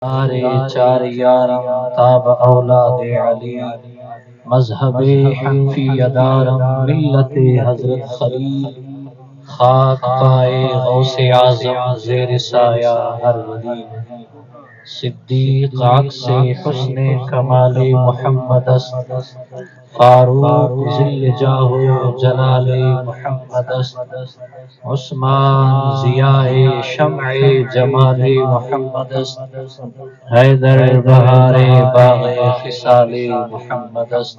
سارے چار یارم تاب اولاد علی مذہب حنفی ادارم ملت حضرت خلیل خاک پائے غوث اعظم زیر سایہ ہر ولی صدیق عکس حسن کمال محمد است فاروق ذل جاہ جلال محمد است عثمان ضیاء شمع جمال محمد است حیدر بہار باغ خصال محمد است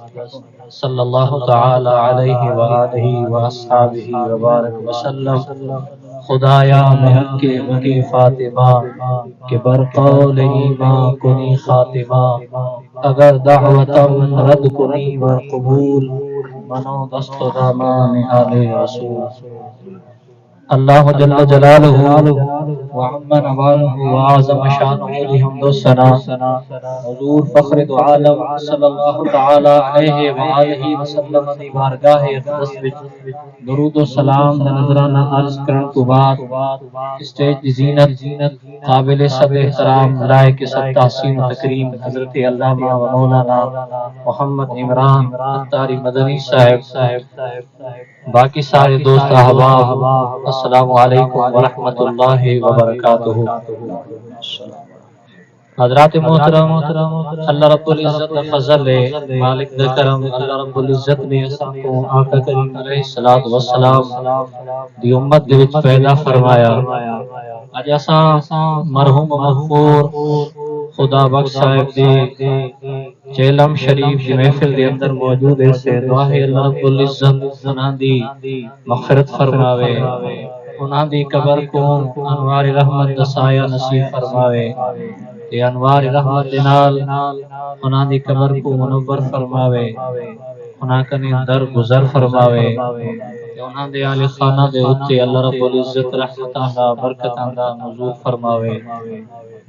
صلی اللہ تعالی علیہ وآلہ واصحابہ وبارک وسلم۔ خدایا محق کے بنی فاطمہ کہ برقول ایمان کنی خاتمہ اگر دعوتم رد کنی و قبول منو دست و دامان آل رسول۔ اللہ جل جلالہ وعم نوالہ وعظم شانہ لحمد الثناء حضور فخر دو عالم صلی اللہ تعالی علیہ وآلہ وسلم دی بارگاہ اقدس وچ درود و سلام دا نظرانہ عرض کرن تو بعد اسٹیج دی زینت قابل سب احترام لائق سب تحسین و تکریم حضرت علامہ و مولانا محمد عمران اتاری مدنی صاحب، باقی سارے دوست احباب، السلام علیکم ورحمۃ اللہ وبرکاتہ۔ حضرات محترم، اللہ رب العزت فضل ہے، مالک دے کرم، اللہ رب العزت نے اساں کو آقا کریم علیہ الصلوۃ والسلام دی امت دے وچ پیدا فرمایا۔ اج اساں مرحوم مغفور خدا بخش صاحب دی چیلم شریف دی محفل دے اندر موجود ہے، سے دعا ہے اللہ رب العزت انہاں دی مغفرت فرماوے، انہاں دی قبر کو انوار رحمت دا سایہ نصیب فرماوے، تے انوار رحمت دے نال انہاں دی قبر کو منور فرماوے، انہاں کنے در گزر فرماوے، تے انہاں دے اہل خانہ دے اوتے اللہ رب العزت رحمتاں دا برکتاں دا نزول فرماوے،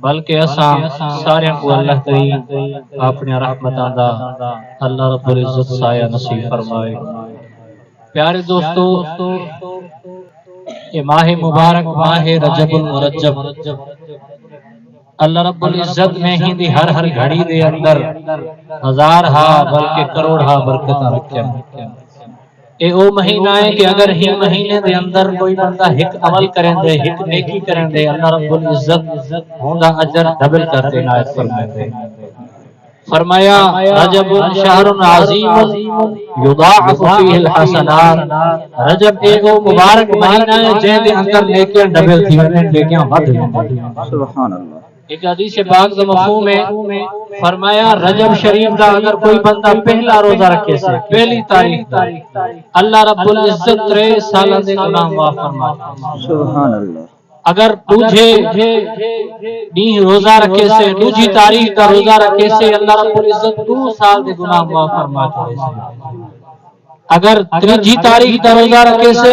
بلکہ اساں سارے کو اللہ کریم اپنی رحمتاں دا اللہ رب العزت سایہ نصیب فرمائے۔ پیارے دوستو، یہ ماہ مبارک ماہ رجب المرجب، اللہ رب العزت نے ہی دی ہر گھڑی دے اندر ہزار ہا بلکہ کروڑ ہا برکتاں رکھیا۔ اے او مہینہ ہے کہ اگر ہی مہینے دے اندر کوئی بندہ ایک عمل کریں دے، ایک نیکی کریں دے، اللہ رب العزت ہوندا اجر ڈبل کر دینا ہے فرمائے۔ فرمایا رجب شہر عظیم یضاعف فیہ الحسنات، رجب ایک مبارک مہینہ ہے جے دے اندر نیکیاں ڈبل تھی وین نیکیاں ود سبحان اللہ۔ ایک حدیث پاک دا مفہوم ہے، فرمایا رجب شریف دا اگر کوئی بندہ پہلا روزہ رکھے سے پہلی تاریخ دا اللہ رب العزت 3 سالہ دے گناہ معاف فرمائے سبحان اللہ۔ اگر دوجھے نہیں روزہ رکھے سے دوجھی تاریخ دا روزہ رکھے سے اللہ رب العزت 2 سال دے گناہ معاف فرمائے سے، اگر تیجھی تاریخ دا روزہ رکھے سے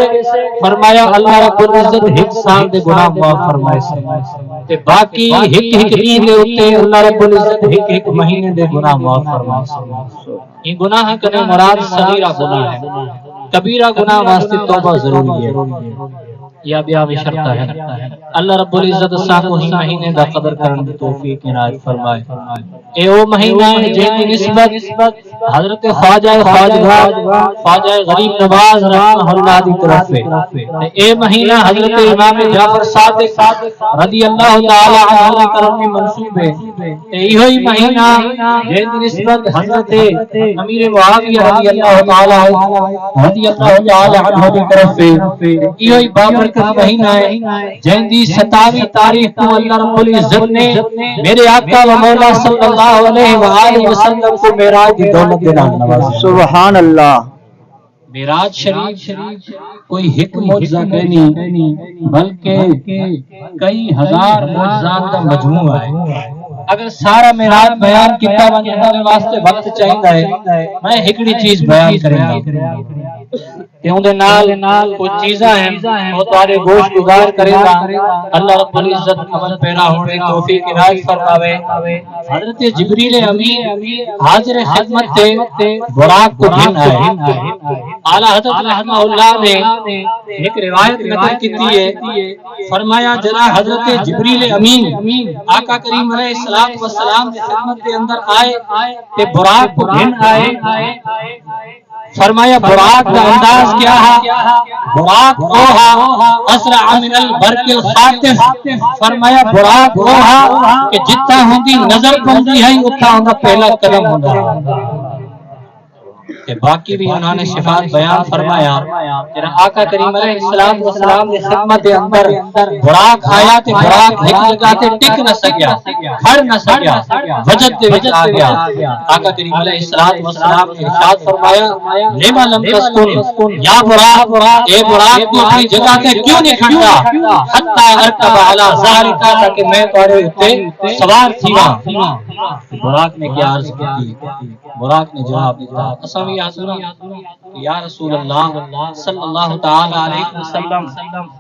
فرمایا اللہ رب العزت 1 سال دے گناہ معاف فرمائے سے، تے باقی ایک دن دے اوتے اللہ رب العزت ایک مہینے دے گناہ معاف فرمائے سے۔ یہ گناہ کنے مراد صغیرہ گناہ ہے، کبیرہ گناہ واسطے توبہ ضروری ہے یا بیا بھی شرط ہے۔ اللہ رب العزت ساکو ہی مہینے دا قدر کرن دی توفیق عنایت فرمائے۔ اے او مہینہ ہے جن کی نسبت حضرت خواجہ خواجہ غریب نواز رحمہ اللہ دی طرف ہے۔ اے مہینہ حضرت امام جعفر صادق رضی اللہ تعالی عنہ دے کرم میں منسوب ہے۔ یہی مہینہ جن کی نسبت حضرت امیر معاویہ رضی اللہ تعالی عنہ دی طرف ہے۔ یہی بابر کا مہینہ ہے جن دی 27 تاریخ کو اللہ رب العزت نے میرے آقا و مولا صلی اللہ علیہ وآلہ وسلم کو معراج دی دولت دے نال نوازا سبحان اللہ۔ معراج شریف کوئی ایک معجزہ نہیں بلکہ کئی ہزار معجزات کا مجموعہ ہے۔ اگر سارا معراج بیان کیتا ونجے واسطے وقت چاہیدا ہے، میں ایکڑی چیز بیان کروں گا کہ اون دے نال کوئی چیزاں ہیں وہ تارے گوش گزار کرے گا۔ اللہ رب العزت عمل پیرا ہونے توفیق عنایت فرماوے۔ حضرت جبریل امین حاضر خدمت تے براق کو گھن آئے، اعلی حضرت رحمہ اللہ نے ایک روایت نقل کی ہے، فرمایا جنا حضرت جبریل امین آقا کریم علیہ الصلوۃ والسلام کی خدمت کے اندر آئے کہ براق کو گھن آئے، فرمایا براق کا انداز کیا ہے؟ براق اوہا اسرع من البرق الخاطف، فرمایا براق اوہا کہ جتنا ہوندی نظر پوندی ہے اتنا ہوندا پہلا قدم ہوندا کہ باقی بھی انہوں نے صفات بیان فرمایا کہ آقا کریم علیہ السلام والسلام کی خدمت کے اندر براق آیا تے براق ایک جگہ تے ٹک نہ سکیا، کھڑ نہ سکیا، وجد دے وچ آ گیا۔ آقا کریم علیہ السلام والسلام نے ارشاد فرمایا لما لم تسکن یا براق، اے براق تو اپنی جگہ تے کیوں نہیں کھڑا؟ حتی ارکب علی ظہرک، تاکہ میں تمہارے اوپر سوار تھیواں۔ براق نے کیا عرض کی؟ براق نے جواب دیا یا رسول اللہ صلی اللہ تعالی علیہ وسلم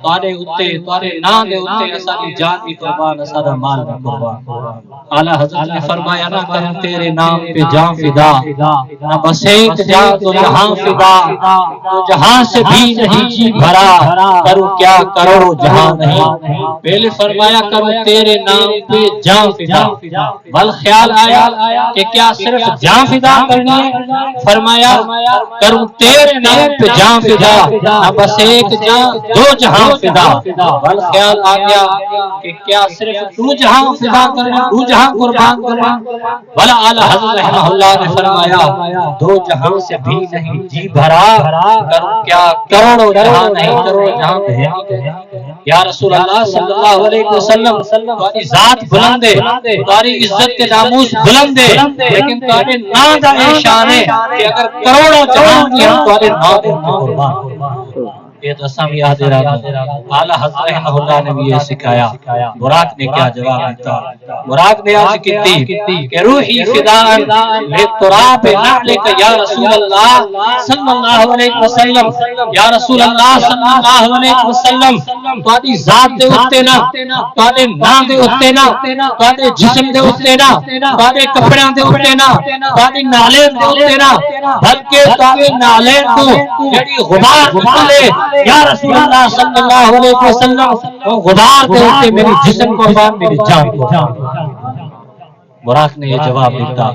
تارے اتے تارے نام دے اتے اسالی جان بھی قربان اسادا مال بھی قربان۔ اعلی حضرت نے فرمایا نہ کروں تیرے نام پہ جان فدا، نہ بس ایک جا تو جہاں فدا، تو جہاں سے بھی نہیں جی بھرا، کروں کیا کرو جہاں نہیں۔ پہلے فرمایا کروں تیرے نام پہ جان فدا، بل خیال آیا کہ کیا صرف جان فدا کرنی ہے؟ فرمایا کروں تیرے نام پہ جان فدا، نہ بس ایک جان دو جہاں فدا۔ بل خیال آ گیا کہ کیا صرف دو جہاں فدا کرنا، دو جہاں قربان کرنا؟ بل اعلی حضرت رحمہ اللہ نے فرمایا دو جہاں سے بھی نہیں جی بھرا، کروں کیا کروڑوں جہاں نہیں، کروڑوں جہاں بھی۔ یا رسول اللہ صلی اللہ علیہ وسلم تمہاری ذات بلند ہے، تمہاری عزت کے ناموس بلند ہے، لیکن تمہارے نام دا شان ہے کہ اگر کروڑوں جہاں کی ہم تمہارے نام دے قربان۔ یہ تو سب یاد رہا۔ اعلی حضرت رحمہ اللہ نے بھی یہ سکھایا۔ براق نے کیا جواب دیتا؟ براق نے عرض کی کہ روحی فداء لتراب نعلک یا رسول اللہ صلی اللہ علیہ وسلم، یا رسول اللہ صلی اللہ علیہ وسلم تہاڈی ذات دے اوتے نہ، تہاڈے نام دے اوتے نہ، تہاڈے جسم دے اوتے نہ، تہاڈے کپڑیاں دے اوتے نہ، تہاڈی نالین دے اوتے نہ، بلکہ تہاڈے نالین کو جڑی غبار نکلے یا رسول اللہ صلی اللہ علیہ وسلم غبار دے اوتے میری جسم قربان، میری جان قربان۔ براق نے یہ جواب دیتا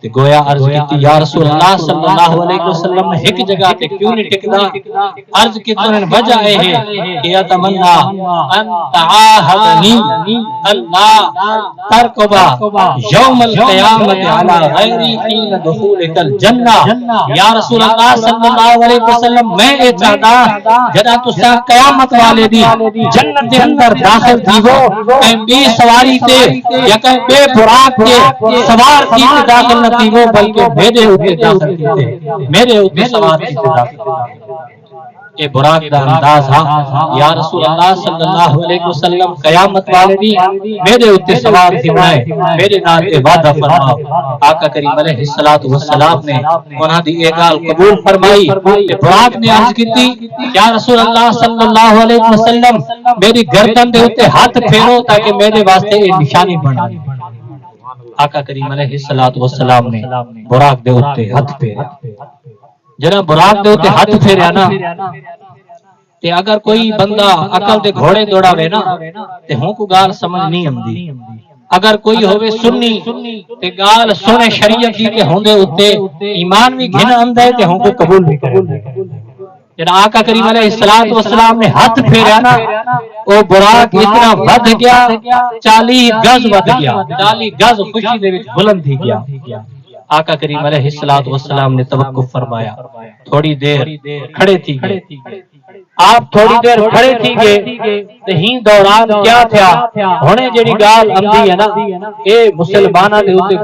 کہ گویا عرض کی یا رسول اللہ صلی اللہ علیہ وسلم ایک جگہ تے کیوں نہیں ٹکنا؟ عرض کی تو وجہ ہے کہ یتمنا ان تعاہدنی اللہ ترکبا یوم القیامت علی غیری حین دخولک الجنہ۔ یا رسول اللہ صلی اللہ علیہ وسلم میں یہ چاہتا جدا تسا قیامت والے دی جنت کے اندر داخل تھیو کہیں بے سواری تے یا کہیں بے براق کے سوار کی داخل نہ تھی وہ، بلکہ میرے اوپر داخل کیتے، میرے اوپر سوار کیتے داخل۔ یہ براق دا انداز ہاں یا رسول اللہ صلی اللہ علیہ وسلم قیامت والے بھی میرے اوپر سوار تھی بنائے، میرے نال اے وعدہ فرماؤ۔ آقا کریم علیہ الصلوۃ والسلام نے انہاں دی یہ گل قبول فرمائی کہ براق نے عرض کیتی یا رسول اللہ صلی اللہ علیہ وسلم میری گردن دے اوپر ہاتھ پھیرو تاکہ میرے واسطے یہ نشانی بن جائے۔ آقا کریم علیہ الصلوۃ والسلام نے براق دے اوتے ہاتھ پھیرے۔ جناب براق دے اوتے ہاتھ پھیریا نا تے اگر کوئی بندہ عقل دے گھوڑے دوڑاوے نا تے ہوں کو گال سمجھ نہیں آندی۔ اگر کوئی ہوے سنی تے گال سنے شریعت دی تے ہوندے اوتے ایمان بھی گھن آندا ہے تے ہوں کو قبول بھی کرے۔ جناب آقا کریم علیہ الصلوۃ والسلام نے ہاتھ پھیریا نا او براق اتنا ود گیا 40 گز ود گیا، 40 گز خوشی دے وچ بلند تھی گیا۔ آقا کریم علیہ الصلوۃ والسلام نے توقف فرمایا، تھوڑی دیر کھڑے تھی گئے۔ آپ تھوڑی دیر کھڑے تھی گئے تے ہی دوران کیا تھیا ہونے جڑی گال اندی ہے نا اے مسلماناں دے اوتے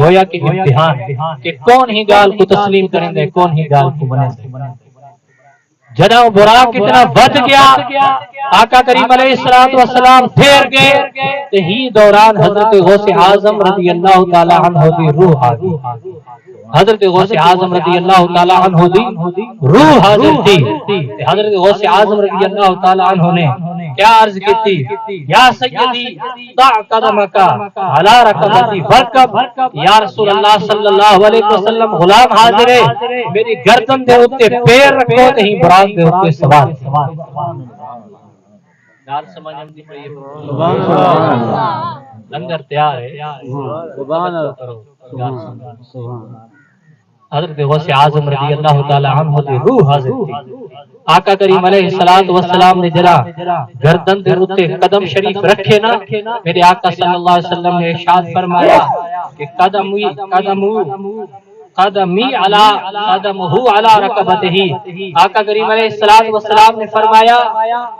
گویا کہ امتحان کہ کون ہی گال کو تسلیم کریں دے، کون ہی گال کو منیں دے۔ جناب براق کتنا ود گیا، آقا کریم علیہ الصلوۃ والسلام پھیر گئے تے ہی دوران حضرت غوث اعظم رضی اللہ تعالی عنہ دی روح آ گئی۔ حضرت غوث اعظم رضی اللہ تعالی عنہ دی روح حاضر تھی۔ حضرت غوث اعظم رضی اللہ تعالی عنہ نے کیا عرض کی یا سیدی ضع قدمک علی رکبتی ورکب یا رسول اللہ صلی اللہ علیہ وسلم غلام حاضر ہے میری گردن دے اوتے پیر رکھو تے ہی براق دے اوتے سوار گال سمجھ آندی پئی سبحان اللہ لنگر تیار ہے سبحان اللہ حضرت غوث اعظم رضی اللہ تعالی عنہ دی روح حاضر تھی آقا کریم علیہ الصلوۃ والسلام نے جرا گردن دے اوتے قدم شریف رکھے نا میرے آقا صلی اللہ علیہ وسلم نے ارشاد فرمایا کہ قدمی علی رکبتہ آقا کریم علیہ الصلوۃ والسلام نے فرمایا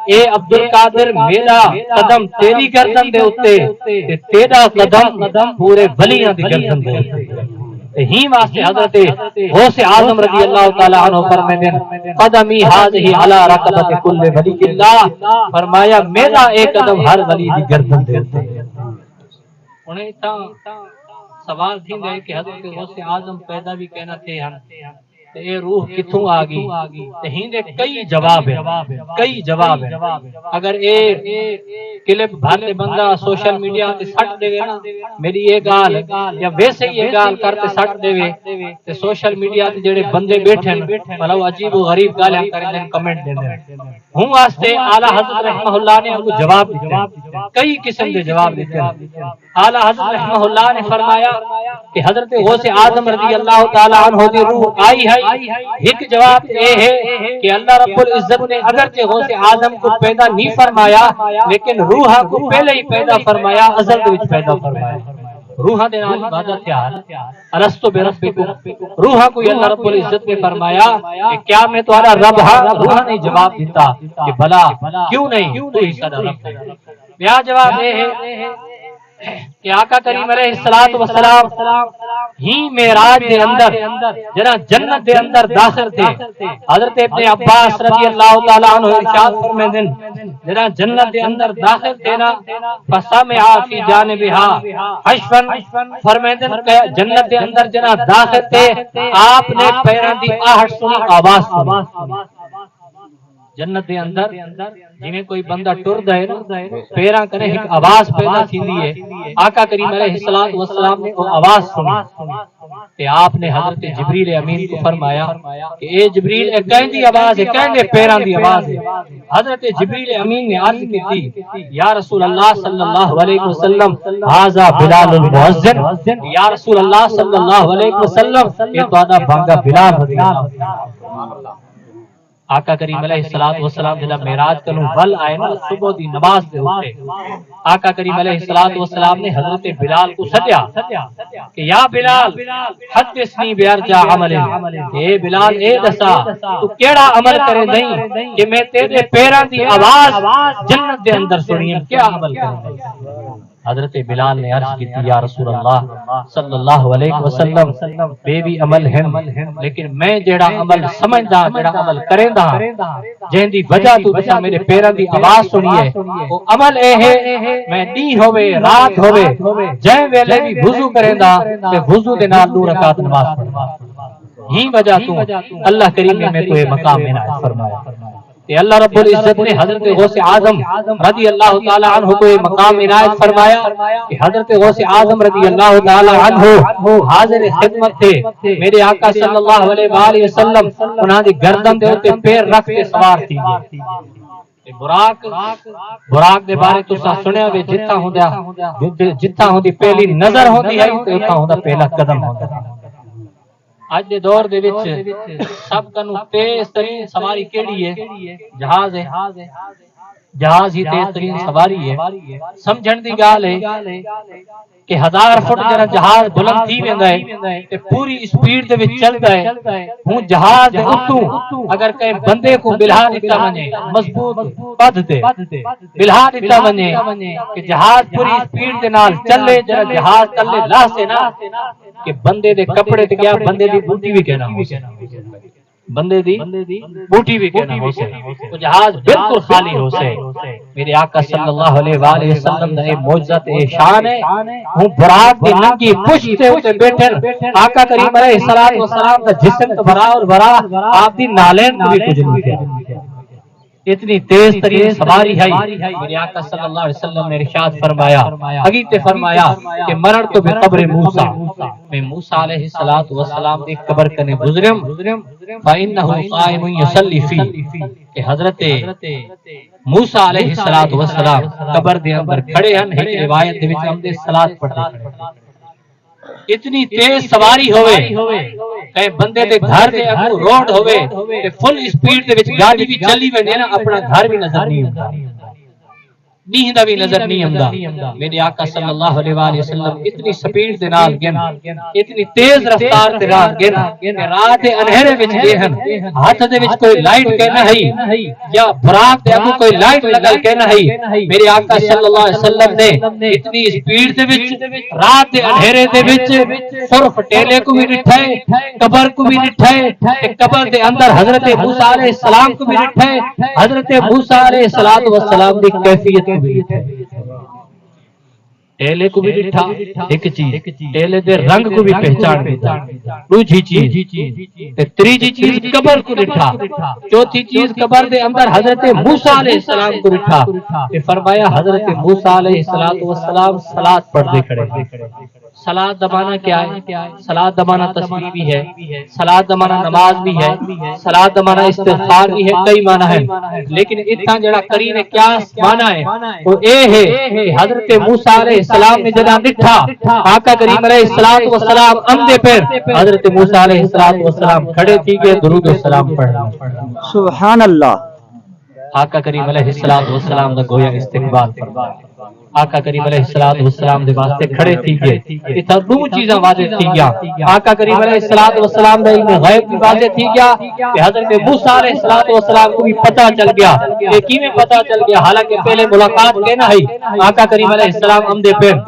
اے عبد القادر میرا قدم تیری گردن دے اوتے تے تیرا قدم پورے ولیاں دی گردن دے اوتے ہی واسطے حضرت غوث اعظم رضی اللہ تعالی عنہ فرماتے ہیں قدمی ہذہ علی رکبت کل ولی اللہ فرمایا میرا ایک قدم ہر ولی دی گردن دے اوتے انہیں تا سوال تھی گئے کہ حضرت غوث اعظم پیدا بھی کہنا تھے ہم اے روح کتوں آگی ہندے کئی جواب ہے اگر اے کلپ بھرتے بندہ سوشل میڈیا تے سٹ دے نا میری یہ گال یا ویسے یہ گال کرتے سٹ دے تے سوشل میڈیا تے جڑے بندے بیٹھے مطلب عجیب و غریب گالیاں کریں کمنٹ دے ہوں واسطے اعلی حضرت رحمہ اللہ نے ہم کو جواب دیتے کئی قسم دے جواب دیتے اعلی حضرت رحمہ اللہ نے فرمایا کہ حضرت غوث اعظم رضی اللہ تعالی عنہ دی روح آئی ہے ایک جواب یہ ہے کہ اللہ رب العزت نے اگرچہ غوث اعظم کو پیدا نہیں فرمایا لیکن روح کو پہلے ہی پیدا فرمایا ازل دے وچ پیدا فرمایا روح دے نال عبادت تیار ارستو بربکم روح کو اللہ رب العزت نے فرمایا کہ کیا میں تمہارا رب ہاں روح نے جواب دیتا کہ بھلا کیوں نہیں تو ہی سدا رب ہے کیا جواب یہ ہے کہ آقا کریم علیہ الصلوۃ والسلام ہی معراج دے اندر جنا جنت دے اندر داخل تھے حضرت ابن عباس رضی اللہ تعالی عنہ ارشاد فرماتے ہیں جنا جنت دے اندر داخل تھے نا فسمع فی جانبها حشفا فرماتے ہیں جنت دے اندر جنا داخل تھے آپ نے پیراں دی آہٹ سنی آواز سنی جنت دے اندر جویں کوئی بندہ ٹردا ہے نا پیراں کنے ایک آواز پیدا تھیندی ہے آقا کریم علیہ الصلوۃ والسلام نے وہ آواز سنی کہ آپ نے حضرت جبریل امین کو فرمایا کہ اے جبریل اے کہندی آواز ہے کہندے پیراں دی آواز ہے حضرت جبریل امین نے عرض کی یا رسول اللہ صلی اللہ علیہ وسلم ھذا بلال المؤذن یا رسول اللہ صلی اللہ علیہ وسلم یہ تہاڈا بانگا بلال رضی اللہ آقا کریم علیہ الصلوۃ والسلام جب معراج کروں ول آئے نا صبح دی نماز دے اوتے آقا کریم علیہ الصلوۃ والسلام نے حضرت بلال کو سدیا کہ یا بلال حدثنی بیرجا عمل اے بلال اے دسا تو کیڑا عمل کرے نہیں کہ میں تیرے پیراں دی آواز جنت دے اندر سنی کیا عمل کرے حضرت بلال نے عرض کی یا رسول اللہ صلی اللہ علیہ وسلم بے بھی عمل ہیں لیکن میں جیڑا عمل سمجھدا جیڑا عمل کریندا جہن دی وجہ تو دسا میرے پیراں دی آواز سنی ہے وہ عمل اے ہے میں دی ہوے رات ہوے جے ویلے بھی وضو کریندا تے وضو دے نال 2 رکعت نماز پڑھدا یہی وجہ تو اللہ کریم نے میں کو یہ مقام عنایت فرمایا کہ اللہ رب العزت نے حضرت غوث اعظم رضی اللہ تعالی عنہ کو یہ مقام عنایت فرمایا کہ حضرت غوث اعظم رضی اللہ تعالی عنہ حاضر خدمت تھے میرے آقا صلی اللہ علیہ وآلہ وسلم انہاں دی گردن دے اوتے پیر رکھ کے سوار تھی براق دے بارے تو سنیا وے جتھا ہوندی پہلی نظر ہوندی ہے تے اتھا ہوندا پہلا قدم ہوندا آج دے دور دے وچ سب کنو تیز ترین سواری کیڑی ہے جہاز ہے جہاز ہی تیز ترین سواری ہے سمجھن دی گال ہے کہ 1000 فٹ جڑا جہاز بلند تھی ویندا ہے تے پوری سپیڈ دے وچ چلدا ہے ہن جہاز دے اتوں اگر کہیں بندے کو بلھا دتا ونے مضبوط پد تے بلھا دتا ونے کہ جہاز پوری سپیڈ دے نال چلے جڑا جہاز تلے لا سے نا کہ بندے دے کپڑے تے کیا بندے دی بوٹی بھی کہنا ہو سے بندے دی بوٹی بھی کہنا ہو سے وہ جہاز بالکل خالی ہو سے میرے آقا صلی اللہ علیہ وآلہ وسلم نے معجزہ تے شان ہے ہوں براق دی ننگی پشت تے اوتے بیٹھے آقا کریم علیہ الصلوۃ والسلام دا جسم تو بھرا اور بھرا آپ دی نالین بھی کچھ نہیں کیا اتنی تیز ترین سواری ہے میرے آقا صلی اللہ علیہ وسلم نے ارشاد فرمایا حدیث فرمایا کہ مرر تو بقبر موسیٰ میں موسیٰ علیہ السلام دی قبر کنے گزرم فَإِنَّهُ قَائِمٌ يُصَلِّي فِيهِ کہ حضرت موسیٰ علیہ السلام قبر دے اندر کھڑے ہیں ایک روایت دے وچ ہم دے صلاۃ پڑھتے ہیں اتنی تیز سواری ہوئے کہیں بندے دے گھر دے اگوں روڈ ہوئے کہ فل سپیڈ دے وچ گاڑی بھی چلی ویندے نا اپنا گھر بھی نظر نہیں ہوندا نیندہ بھی نظر نہیں ہوندا میرے آقا صلی اللہ علیہ وآلہ وسلم اتنی سپیڈ دے نال گن اتنی تیز رفتار دے نال گن کہ رات دے انہیرے وچ گئے ہیں ہاتھ دے وچ کوئی لائٹ کہنا ہے یا براق دے اگوں کوئی لائٹ لگل کہنا ہے میرے آقا صلی اللہ علیہ وسلم نے اتنی سپیڈ دے وچ رات دے انہیرے دے وچ صرف ٹیلے کو بھی نٹھائے قبر کو بھی نٹھائے قبر دے اندر حضرت موسیٰ علیہ السلام کو بھی نٹھائے حضرت موسیٰ علیہ السلام دی کیفیت ٹیلے کو بھی ڈٹھا ایک چیز ٹیلے دے رنگ کو بھی پہچان دیتا دوسری چیز تیسری چیز قبر کو ڈٹھا چوتھی چیز قبر دے اندر حضرت موسیٰ علیہ السلام کو ڈٹھا کہ فرمایا حضرت موسیٰ علیہ السلام صلاۃ پڑھتے کھڑے صلاۃ دمانا کیا ہے صلاۃ دمانا تسبیح بھی ہے صلاۃ دمانا نماز بھی ہے صلاۃ دمانا استغفار بھی ہے کئی معنی ہے لیکن اتنا جڑا کرین کیا معنی ہے وہ اے ہے کہ حضرت موسیٰ علیہ السلام نے جدا نٹھا آقا کریم علیہ السلام اندے پیر حضرت موسیٰ علیہ السلام کھڑے تھی کہ درود و سلام پڑھنا سبحان اللہ آقا کریم علیہ السلام دا گویا استقبال فرمایا آقا کریم علیہ السلام دے واسطے کھڑے تھی گئے اتنا دو چیزاں واضح تھی گیا آقا کریم علیہ السلام دے علم غیب بھی واضح تھی گیا کہ حضرت موسیٰ علیہ السلام کو بھی پتہ چل گیا کہ کیویں پتہ چل گیا حالانکہ پہلے ملاقات کہنا ہے آقا کریم علیہ السلام ہم دے پیر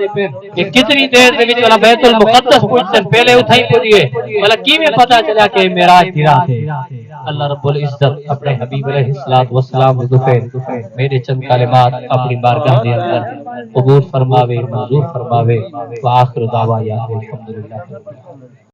کہ کتنی دیر دے وچ والا بیت المقدس پہنچن پہلے اتھائی پہنچے والا کیویں پتہ چلا کہ معراج دی رات ہے اللہ رب العزت اپنے حبیب علیہ السلام دوپہر میرے چند کلمات اپنی بارگاہ دے اندر قبول فرماوے منظور فرماوے وآخر دعوانا الحمدللہ